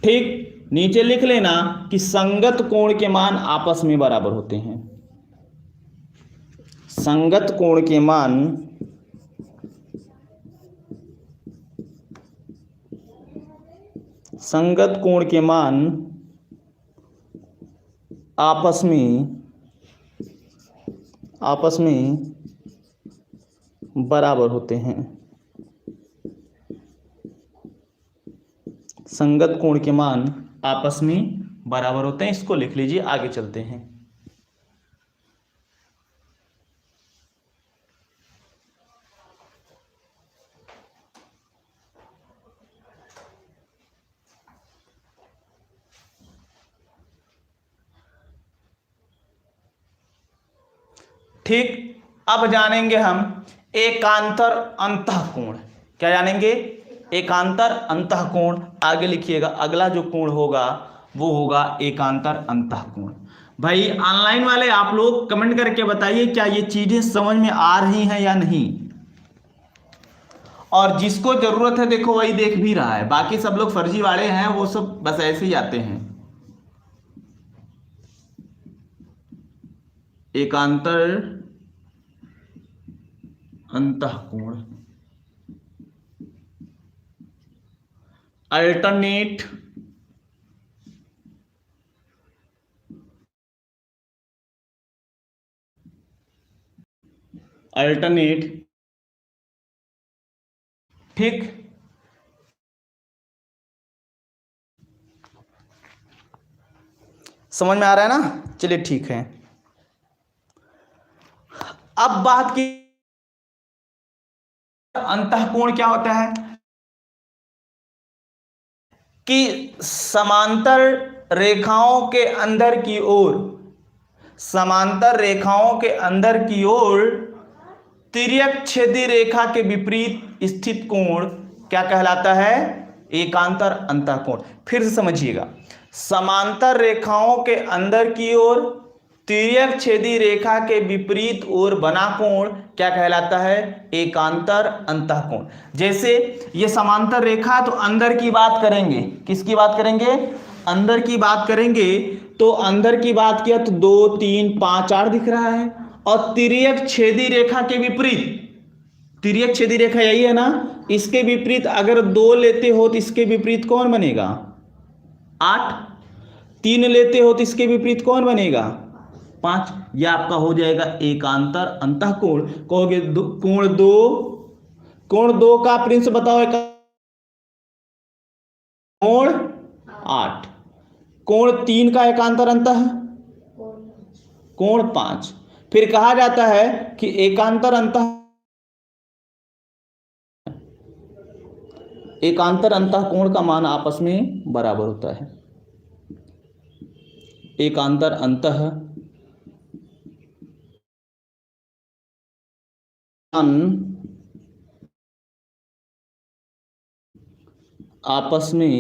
ठीक, नीचे लिख लेना कि संगत कोण के मान आपस में बराबर होते हैं। संगत कोण के मान संगत कोण के मान आपस में बराबर होते हैं। संगत कोण के मान आपस में बराबर होते हैं, इसको लिख लीजिए। आगे चलते हैं। ठीक, अब जानेंगे हम एकांतर अंतःकोण। क्या जानेंगे? एकांतर अंतःकोण। आगे लिखिएगा, अगला जो कोण होगा वो होगा एकांतर अंतःकोण। भाई ऑनलाइन वाले आप लोग कमेंट करके बताइए क्या ये चीजें समझ में आ रही हैं या नहीं। और जिसको जरूरत है देखो वही देख भी रहा है, बाकी सब लोग फर्जी वाले हैं, वो सब बस ऐसे ही आते हैं। एकांतर अंतःकोण, अल्टरनेट ठीक। समझ में आ रहा है ना? चलिए ठीक है। अब बात की अंतःकोण क्या होता है कि समांतर रेखाओं के अंदर की ओर, समांतर रेखाओं के अंदर की ओर तिर्यक छेदी रेखा के विपरीत स्थित कोण क्या कहलाता है? एकांतर अंतःकोण। फिर से समझिएगा, समांतर रेखाओं के अंदर की ओर तिर्यक छेदी रेखा के विपरीत ओर बना कोण क्या कहलाता है? एकांतर अंतःकोण। जैसे ये समांतर रेखा, तो अंदर की बात करेंगे, किसकी बात करेंगे? अंदर की बात करेंगे। तो अंदर की बात किया तो 2 3 5 4 दिख रहा है, और तिर्यक छेदी रेखा के विपरीत, तिर्यक छेदी रेखा यही है ना, इसके विपरीत अगर 2 लेते हो तो इसके विपरीत कौन बनेगा? 8। 3 लेते हो तो इसके विपरीत कौन बनेगा? 5। यह आपका हो जाएगा एकांतर अंतःकोण। कहोगे कोण दो का प्रिंस बताओ। कोण 8। कोण 3 का एकांतर अंतः कोण 5। फिर कहा जाता है कि एकांतर अंतःकोण का मान आपस में बराबर होता है। एकांतर अंतः आपस में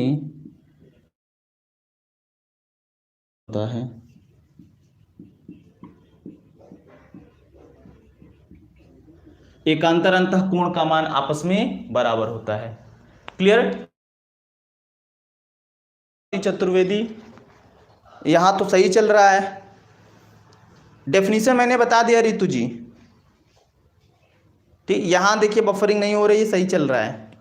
होता है। एकांतर अंतःकोण का मान आपस में बराबर होता है। क्लियर? चतुर्वेदी यहां तो सही चल रहा है। डेफिनेशन मैंने बता दिया रितु जी, ठीक। यहां देखिए बफरिंग नहीं हो रही है, सही चल रहा है।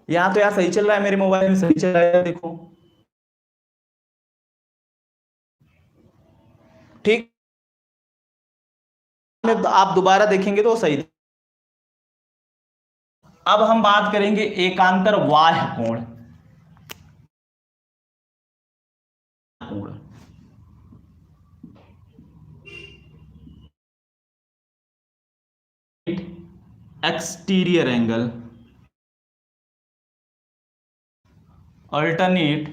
यहां तो यार सही चल रहा है, मेरे मोबाइल में सही चल रहा है, देखो ठीक। आप दोबारा देखेंगे तो सही। अब हम बात करेंगे एकांतर बाह्य कोण। एक्सटीरियर एंगल, अल्टरनेट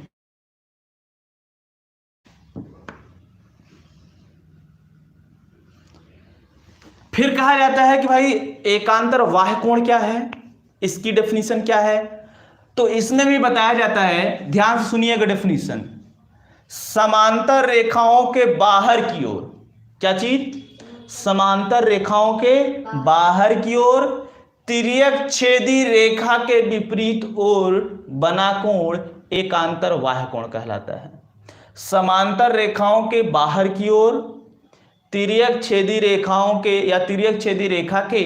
फिर कहा जाता है कि भाई एकांतर बाह्य कोण क्या है, इसकी डेफिनेशन क्या है? तो इसमें भी बताया जाता है, ध्यान से सुनिएगा डेफिनेशन। समांतर रेखाओं के बाहर की ओर, क्या चीज? समांतर रेखाओं के बाहर की ओर तिर्यक छेदी रेखा के विपरीत ओर बना कोण एकांतर बाह्य कोण कहलाता है। समांतर रेखाओं के बाहर की ओर तिर्यक छेदी रेखाओं के या तिर्यक छेदी रेखा के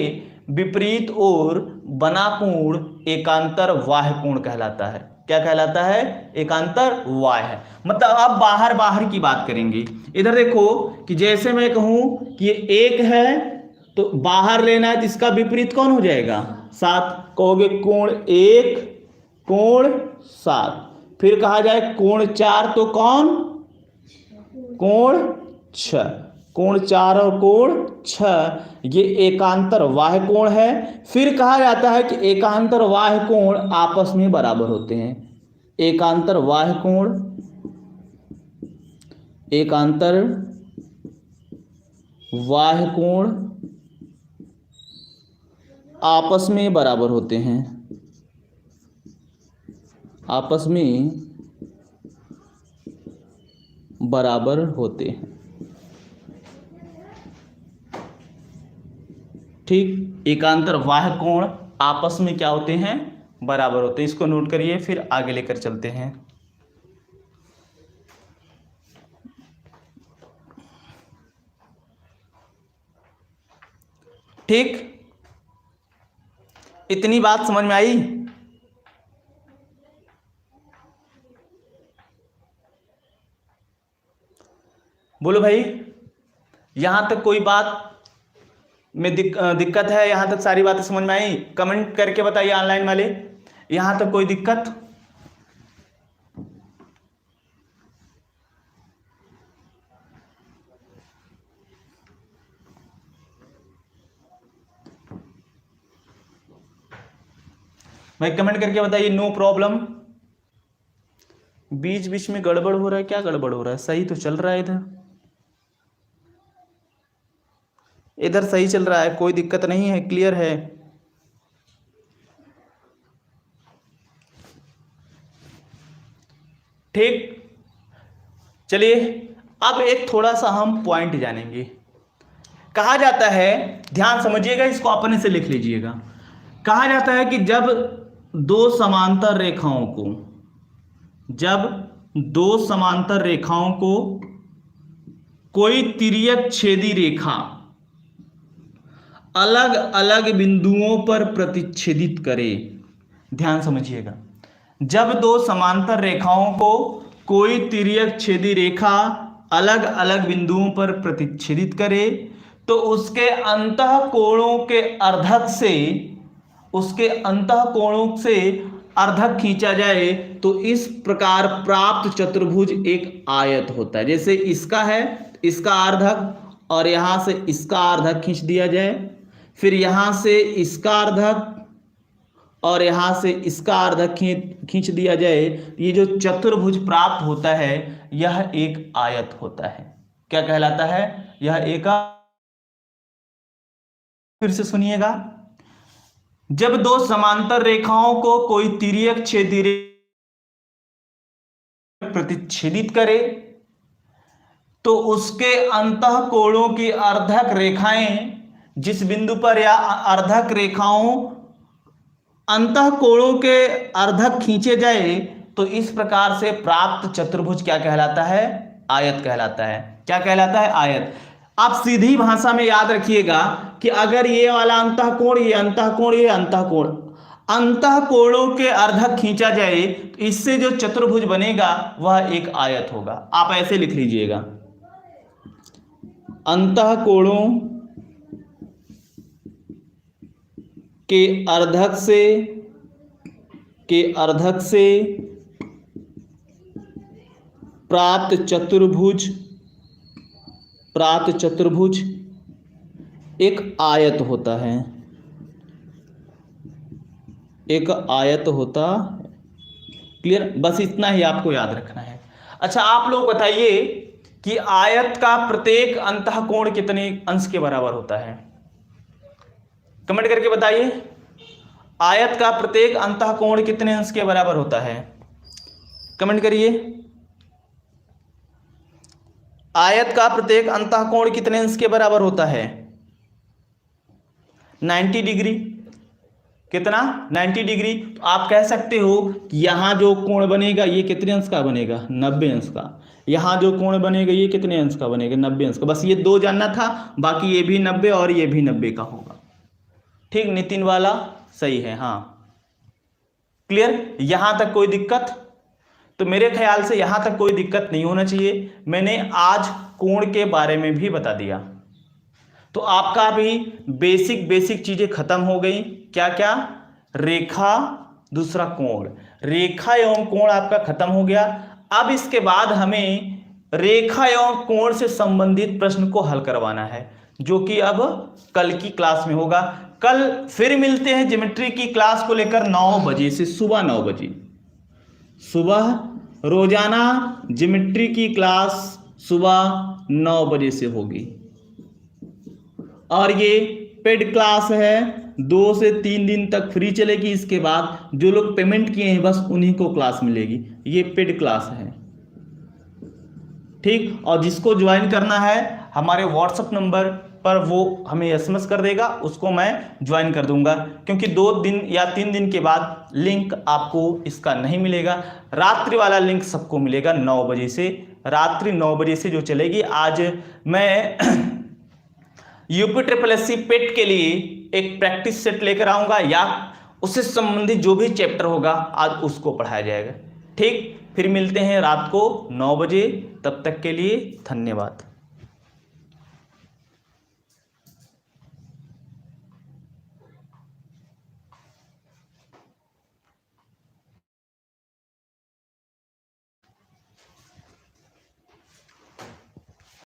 विपरीत ओर बना कोण एकांतर बाह्य कोण कहलाता है। क्या कहलाता है? एकांतर बाह्य। मतलब अब बाहर बाहर की बात करेंगे। इधर देखो कि जैसे मैं कहूं कि ये 1 है तो बाहर लेना है, तो इसका विपरीत कौन हो जाएगा? 7। कहोगे कोण 1 कोण 7। फिर कहा जाए कोण 4 तो कौन? कोण 6। कोण 4 और कोण 6 ये एकांतर बाह्य कोण है। फिर कहा जाता है कि एकांतर बाह्य कोण आपस में बराबर होते हैं। एकांतर बाह्य कोण, एकांतर बाह्य कोण आपस में बराबर होते हैं, आपस में बराबर होते हैं, ठीक। एकांतर बाह्य कोण आपस में क्या होते हैं? बराबर होते हैं। इसको नोट करिए, फिर आगे लेकर चलते हैं। ठीक, इतनी बात समझ में आई? बोलो भाई, यहां तक कोई बात में दिक्कत है? यहां तक सारी बातें समझ में आई? कमेंट करके बताइए ऑनलाइन वाले, यहां तक कोई दिक्कत? भाई कमेंट करके बताइए, नो प्रॉब्लम। बीच बीच में गड़बड़ हो रहा है, क्या गड़बड़ हो रहा है? सही तो चल रहा है, इधर इधर सही चल रहा है, कोई दिक्कत नहीं है, क्लियर है। ठीक, चलिए अब एक थोड़ा सा हम पॉइंट जानेंगे। कहा जाता है, ध्यान समझिएगा, इसको अपने से लिख लीजिएगा। कहा जाता है कि जब दो समांतर रेखाओं को कोई तिर्यक छेदी रेखा अलग अलग बिंदुओं पर प्रतिच्छेदित करे, ध्यान समझिएगा, जब दो समांतर रेखाओं को कोई तिर्यक छेदी रेखा अलग अलग बिंदुओं पर प्रतिच्छेदित करे तो उसके अंतःकोणों से अर्धक खींचा जाए तो इस प्रकार प्राप्त चतुर्भुज एक आयत होता है। जैसे इसका है, इसका अर्धक और यहां से इसका अर्धक खींच दिया जाए, फिर यहां से इसका अर्धक और यहां से इसका अर्धक खींच दिया जाए, ये जो चतुर्भुज प्राप्त होता है यह एक आयत होता है। क्या कहलाता है? यह एक, फिर से सुनिएगा, जब दो समांतर रेखाओं को कोई तिर्यक छेदी रेखा प्रतिच्छेदित करे तो उसके अंतःकोणों की अर्धक रेखाएं जिस बिंदु पर या अर्धक रेखाओं अंतःकोणों के अर्धक खींचे जाए तो इस प्रकार से प्राप्त चतुर्भुज क्या कहलाता है? आयत कहलाता है। क्या कहलाता है? आयत। आप सीधी भाषा में याद रखिएगा कि अगर ये वाला अंतःकोण, ये अंतःकोण, ये अंतःकोण, अंतःकोणों के अर्धक खींचा जाए तो इससे जो चतुर्भुज बनेगा वह एक आयत होगा। आप ऐसे लिख लीजिएगा, अंतःकोणों के अर्धक से प्राप्त चतुर्भुज एक आयत होता है, एक आयत होता। क्लियर? बस इतना ही आपको याद रखना है। अच्छा, आप लोग बताइए कि आयत का प्रत्येक अंतःकोण कितने अंश के बराबर होता है? कमेंट करके बताइए, आयत का प्रत्येक अंतःकोण कितने अंश के बराबर होता है? कमेंट करिए, आयत का प्रत्येक अंतःकोण कितने अंश के बराबर होता है? 90 डिग्री। कितना? 90 डिग्री। तो आप कह सकते हो कि यहां जो कोण बनेगा ये कितने अंश का बनेगा? 90 अंश का। यहां जो कोण बनेगा ये कितने अंश का बनेगा? 90 अंश का। बस ये दो जानना था, बाकी ये भी 90 और ये भी 90 का होगा। ठीक, नितिन वाला सही है। हाँ, क्लियर? यहां तक कोई दिक्कत? तो मेरे ख्याल से यहां तक कोई दिक्कत नहीं होना चाहिए। मैंने आज कोण के बारे में भी बता दिया, तो आपका भी बेसिक चीजें खत्म हो गई। क्या क्या? रेखा, दूसरा कोण। रेखा एवं कोण आपका खत्म हो गया। अब इसके बाद हमें रेखा एवं कोण से संबंधित प्रश्न को हल करवाना है, जो कि अब कल की क्लास में होगा। कल फिर मिलते हैं ज्योमेट्री की क्लास को लेकर 9 बजे से, सुबह 9 बजे। सुबह रोजाना ज्योमेट्री की क्लास सुबह 9 बजे से होगी और ये पेड क्लास है, 2 से 3 दिन तक फ्री चलेगी। इसके बाद जो लोग पेमेंट किए हैं बस उन्हीं को क्लास मिलेगी। ये पेड क्लास है, ठीक। और जिसको ज्वाइन करना है हमारे व्हाट्सएप नंबर पर वो हमें एसएमएस कर देगा, उसको मैं ज्वाइन कर दूंगा, क्योंकि 2 दिन या 3 दिन के बाद लिंक आपको इसका नहीं मिलेगा। रात्रि वाला लिंक सबको मिलेगा 9 बजे से, रात्रि 9 बजे से जो चलेगी। आज मैं यूपी ट्रिपल एससी पेट के लिए एक प्रैक्टिस सेट लेकर आऊंगा या उससे संबंधित जो भी चैप्टर होगा आज उसको पढ़ाया जाएगा। ठीक, फिर मिलते हैं रात को 9 बजे। तब तक के लिए धन्यवाद।